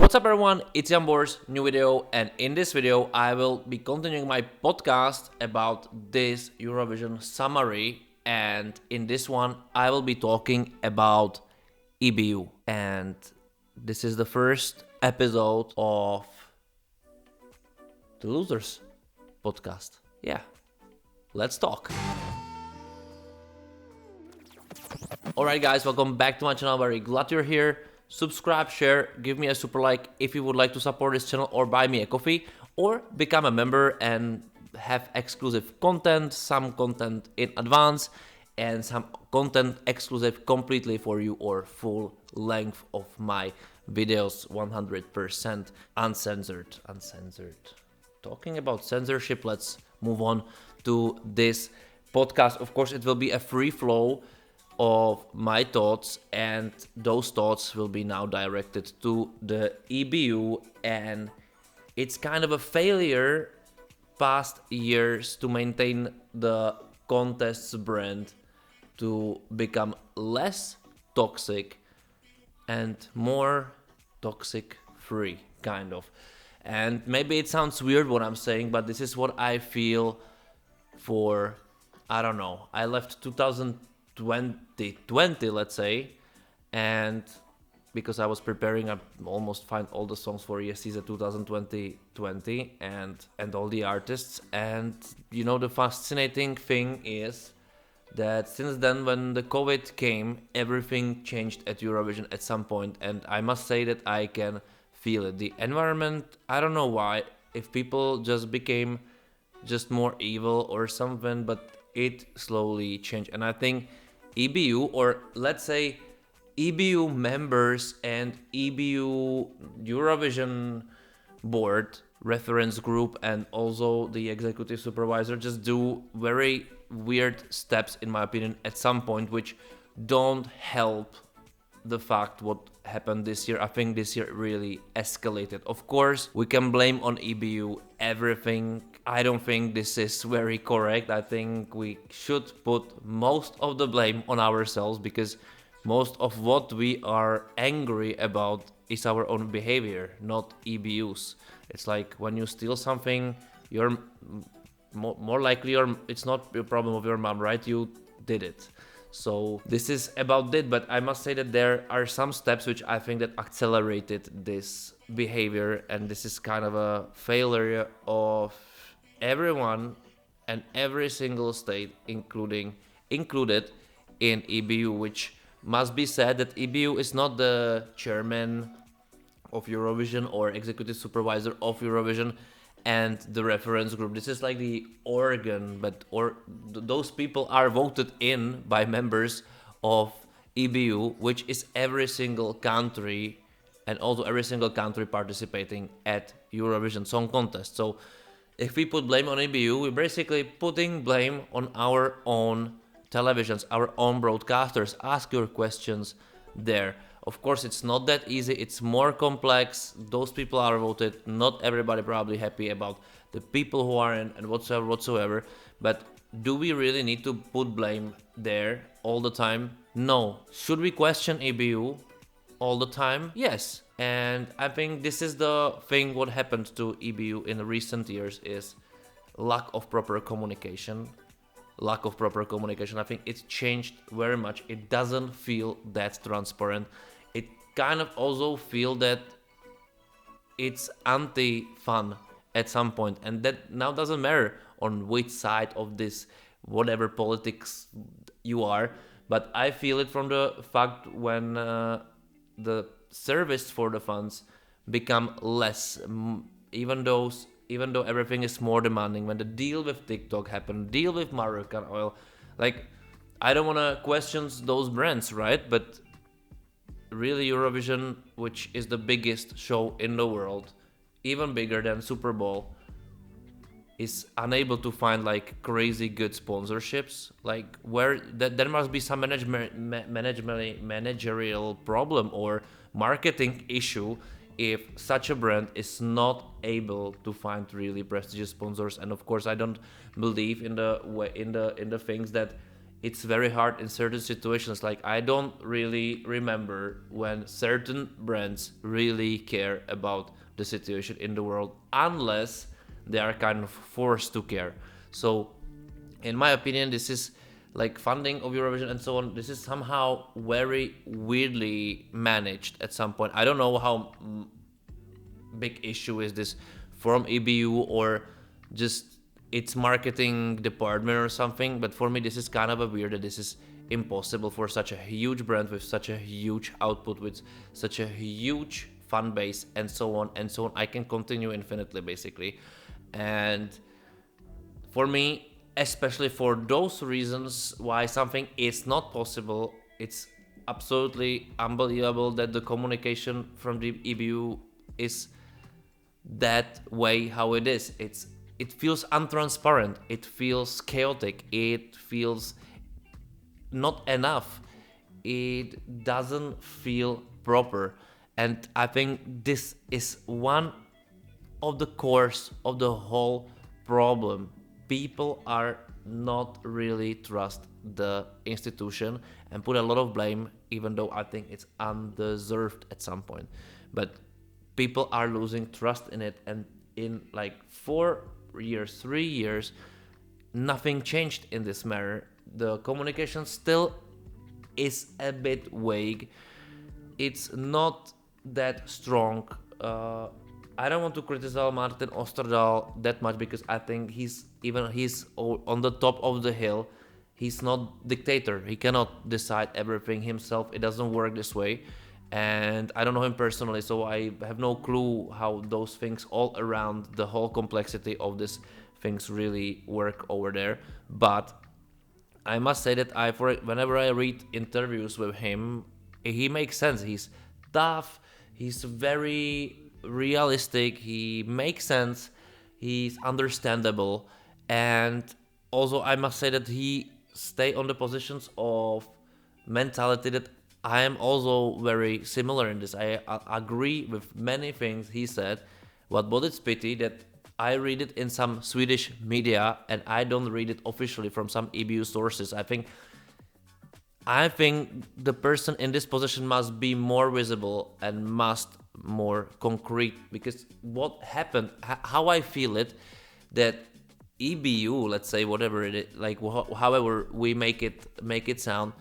What's up everyone, it's Jan Bors, new video, and in this video I will be continuing my podcast about this Eurovision summary, and in this one I will be talking about EBU, and this is the first episode of the Losers podcast. Yeah, let's talk. Alright guys, welcome back to my channel, very glad you're here. Subscribe, share, give me a super like if you would like to support this channel or buy me a coffee or become a member and have exclusive content, some content in advance and some content exclusive completely for you or full length of my videos, 100% uncensored. Talking about censorship, let's move on to this podcast. Of course, it will be a free flow of my thoughts, and those thoughts will be now directed to the EBU, and it's kind of a failure past years to maintain the contest's brand to become less toxic and more toxic free, kind of. And maybe it sounds weird what I'm saying, but this is what I feel for, I don't know, I left 2020, let's say, and because I was preparing, I almost find all the songs for ESCZ 2020 and all the artists. And you know, the fascinating thing is that since then, when the COVID came, everything changed at Eurovision at some point, and I must say that I can feel it. The environment, I don't know why, if people just became just more evil or something, but it slowly changed. And I think EBU, or let's say EBU members and EBU Eurovision board, reference group, and also the executive supervisor just do very weird steps, in my opinion, at some point, which don't help the fact what happened this year. I think this year really escalated. Of course, we can blame on EBU everything. I don't think this is very correct. I think we should put most of the blame on ourselves, because most of what we are angry about is our own behavior, not EBU's. It's like when you steal something, you're more likely it's not a problem of your mom, right? You did it. So this is about it, but I must say that there are some steps which I think that accelerated this behavior, and this is kind of a failure of everyone and every single state, included in EBU, which must be said that EBU is not the chairman of Eurovision or executive supervisor of Eurovision and the reference group. This is like the organ, but those people are voted in by members of EBU, which is every single country, and also every single country participating at Eurovision Song Contest. So if we put blame on EBU, we're basically putting blame on our own televisions, our own broadcasters. Ask your questions there. Of course, it's not that easy, it's more complex. Those people are voted, not everybody probably happy about the people who are in and whatsoever. But do we really need to put blame there all the time? No. Should we question EBU all the time? Yes. And I think this is the thing what happened to EBU in recent years is lack of proper communication. I think it's changed very much. It doesn't feel that transparent. It kind of also feel that it's anti-fun at some point, and that now doesn't matter on which side of this whatever politics you are. But I feel it from the fact when the service for the funds become less, even though everything is more demanding. When the deal with TikTok happened, deal with Moroccan oil, like, I don't want to question those brands, right? But really, Eurovision, which is the biggest show in the world, even bigger than Super Bowl, is unable to find like crazy good sponsorships. Like, where there must be some managerial problem or marketing issue if such a brand is not able to find really prestigious sponsors. And of course, I don't believe in the things that it's very hard in certain situations. Like, I don't really remember when certain brands really care about the situation in the world, unless they are kind of forced to care. So in my opinion, this is like funding of Eurovision and so on. This is somehow very weirdly managed at some point. I don't know how big issue is this from EBU or just its marketing department or something, but for me this is kind of a weird that this is impossible for such a huge brand with such a huge output, with such a huge fan base and so on and so on. I can continue infinitely basically. And for me, especially for those reasons why something is not possible, it's absolutely unbelievable that the communication from the EBU is that way how it is. It feels untransparent, it feels chaotic, it feels not enough, it doesn't feel proper. And I think this is one of the cores of the whole problem. People are not really trust the institution and put a lot of blame, even though I think it's undeserved at some point. But people are losing trust in it, and in like 4 years, 3 years, nothing changed in this matter. The communication still is a bit vague. It's not that strong. I don't want to criticize Martin Osterdahl that much because I think he's on the top of the hill. He's not dictator. He cannot decide everything himself. It doesn't work this way. And I don't know him personally, so I have no clue how those things all around the whole complexity of these things really work over there. But I must say that whenever I read interviews with him, he makes sense. He's tough. He's very realistic. He makes sense. He's understandable, and also I must say that he stay on the positions of mentality that I am also very similar in this. I agree with many things he said, but it's pity that I read it in some Swedish media and I don't read it officially from some EBU sources. I think the person in this position must be more visible and must more concrete, because what happened, how I feel it, that EBU, let's say whatever it is, like however we make it sound,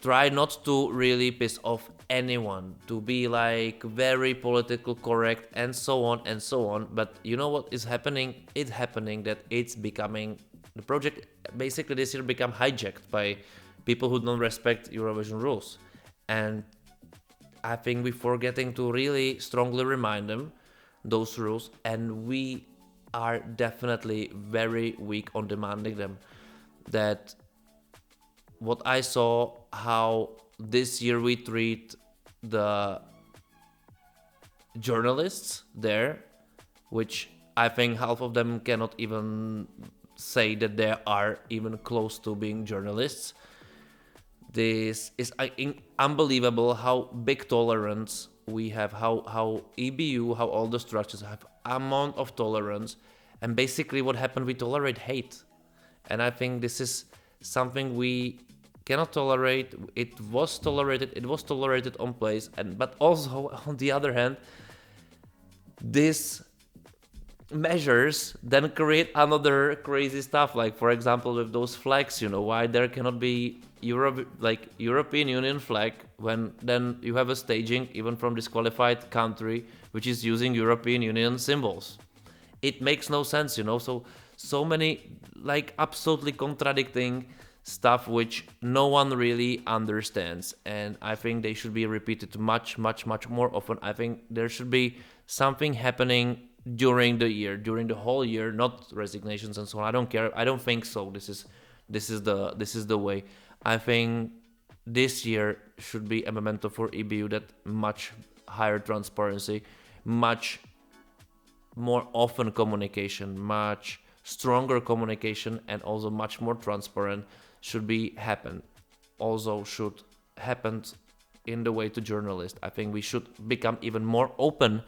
try not to really piss off anyone, to be like very political correct and so on and so on. But you know what is happening? It's happening that it's becoming, the project basically this year become hijacked by people who don't respect Eurovision rules. And I think we're forgetting to really strongly remind them those rules, and we are definitely very weak on demanding them. That what I saw, how this year we treat the journalists there, which I think half of them cannot even say that they are even close to being journalists. This is unbelievable how big tolerance we have, how EBU, how all the structures have amount of tolerance, and basically what happened, we tolerate hate. And I think this is something we cannot tolerate. It was tolerated on place, but also on the other hand, these measures then create another crazy stuff, like for example with those flags, why there cannot be European Union flag when then you have a staging even from disqualified country which is using European Union symbols. It makes no sense, so many like absolutely contradicting stuff which no one really understands, and I think they should be repeated much more often. I think there should be something happening during the whole year, not resignations and so on. I don't care. I don't think so. This is the way. I think this year should be a memento for EBU, that much higher transparency, much more often communication, much stronger communication, and also much more transparent should happen in the way to journalists. I think we should become even more open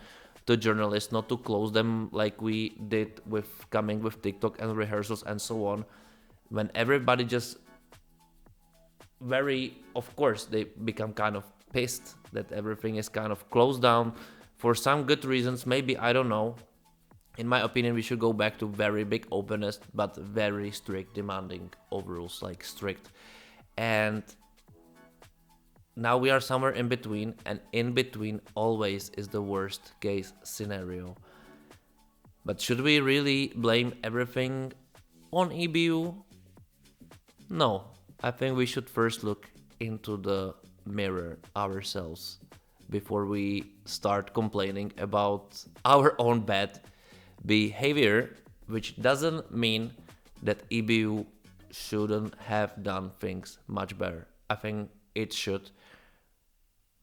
to journalists, not to close them like we did with coming with TikTok and rehearsals and so on. When everybody just of course, they become kind of pissed that everything is kind of closed down for some good reasons. Maybe, I don't know. In my opinion, we should go back to very big openness, but very strict, demanding of rules, like strict. And now we are somewhere in between, and in between always is the worst case scenario. But should we really blame everything on EBU? No, I think we should first look into the mirror ourselves before we start complaining about our own bad behavior, which doesn't mean that EBU shouldn't have done things much better. I think it should.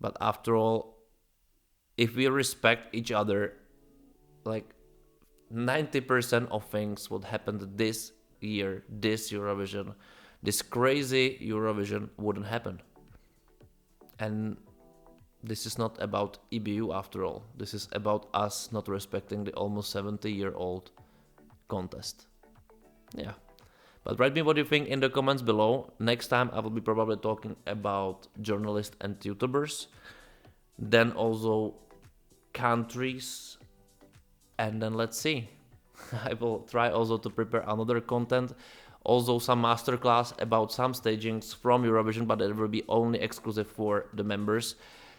But after all, if we respect each other, like 90% of things what happened this year, this Eurovision, this crazy Eurovision wouldn't happen. And this is not about EBU after all. This is about us not respecting the almost 70-year-old contest. Yeah. But write me what you think in the comments below. Next time I will be probably talking about journalists and YouTubers. Then also countries. And then let's see. I will try also to prepare another content. Also some masterclass about some stagings from Eurovision, but it will be only exclusive for the members.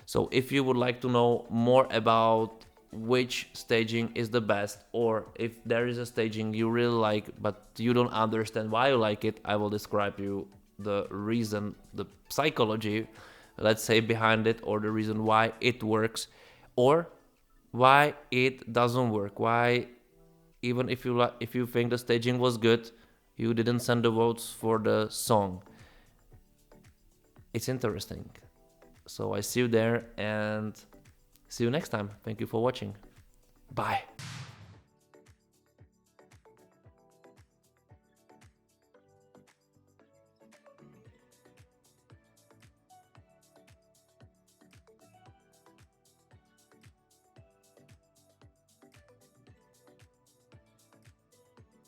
So if you would like to know more about which staging is the best, or if there is a staging you really like but you don't understand why you like it, I will describe you the reason, the psychology, let's say, behind it, or the reason why it works or why it doesn't work, why even if you think the staging was good, you didn't send the votes for the song. It's interesting. So I see you there and see you next time. Thank you for watching. Bye.